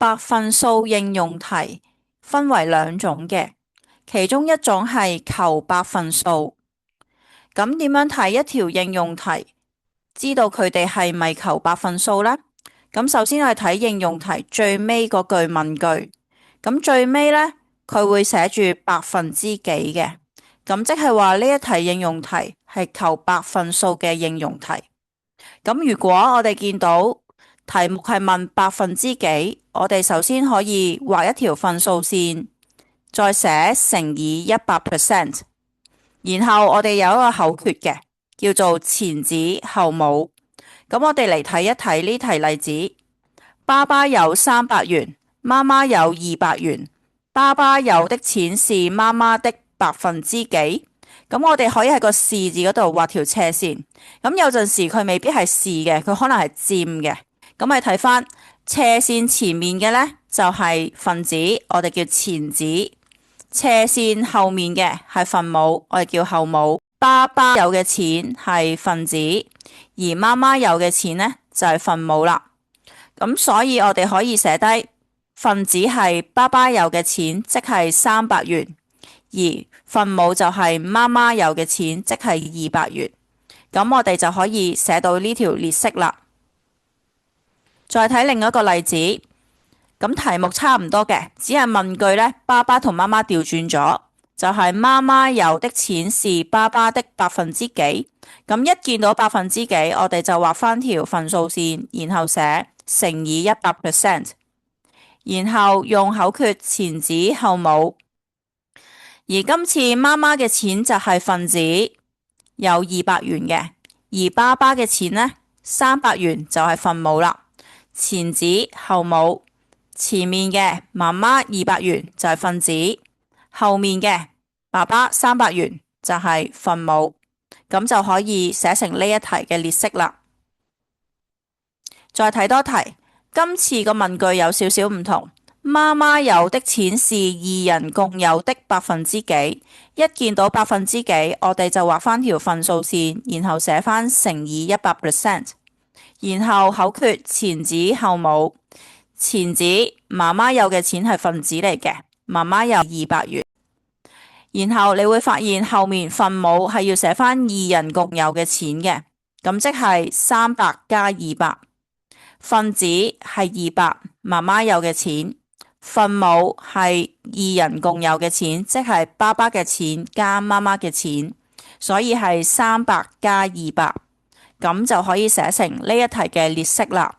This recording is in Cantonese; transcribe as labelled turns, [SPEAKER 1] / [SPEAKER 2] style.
[SPEAKER 1] 百分數應用題分為兩種嘅，其中一種係求百分數。咁點樣睇一條應用題，知道佢哋係咪求百分數呢？咁首先係睇應用題最尾嗰句問句，咁最尾呢，佢會寫住百分之幾嘅，咁即係話呢一題應用題係求百分數嘅應用題。咁如果我哋見到題目係問百分之幾，我哋首先可以畫一條分數線，再寫乘以100%，然後我哋有一個口訣嘅，叫做前指後冇。咁我哋嚟睇一睇呢題例子：爸爸有300元，媽媽有200元，爸爸有的錢是媽媽的百分之幾？咁我哋可以喺個是字嗰度畫條斜線。咁有陣時佢未必係是嘅，佢可能係佔嘅。咁我哋睇翻斜線前面嘅呢，就係分子，我哋叫前子；斜線後面嘅係分母，我哋叫後母。爸爸有嘅錢係分子，而媽媽有嘅錢呢，就係分母啦。咁所以我哋可以寫低分子係爸爸有嘅錢，即係300元，而分母就係媽媽有嘅錢，即係200元。咁我哋就可以寫到呢條列式啦。再睇另一個例子，咁題目差唔多嘅，只係問句呢，爸爸同媽媽調轉咗，就係媽媽有的錢是爸爸的百分之幾。咁一見到百分之幾，我哋就畫翻條分數線，然後寫乘以100%，然後用口訣前指後冇。而今次媽媽嘅錢就係分子，有200元嘅，而爸爸嘅錢呢，300元就係分母啦。前指後冇，前面嘅媽媽200元就係分子，後面嘅爸爸300元就係分母，咁就可以寫成呢一題嘅列式啦。再睇多題，今次個問句有少少唔同，媽媽有的錢是2人共有的百分之幾？一見到百分之幾，我哋就畫翻條分數線，然後寫翻乘以100%。然後口訣前指後冇，前指媽媽有嘅錢係分子嚟嘅，媽媽有200元。然後你會發現後面分母係要寫翻2人共有嘅錢嘅，咁即係300加200。分子係200，媽媽有嘅錢，分母係2人共有嘅錢，即係爸爸嘅錢加媽媽嘅錢，所以係300加200。咁就可以寫成呢一題嘅列式啦。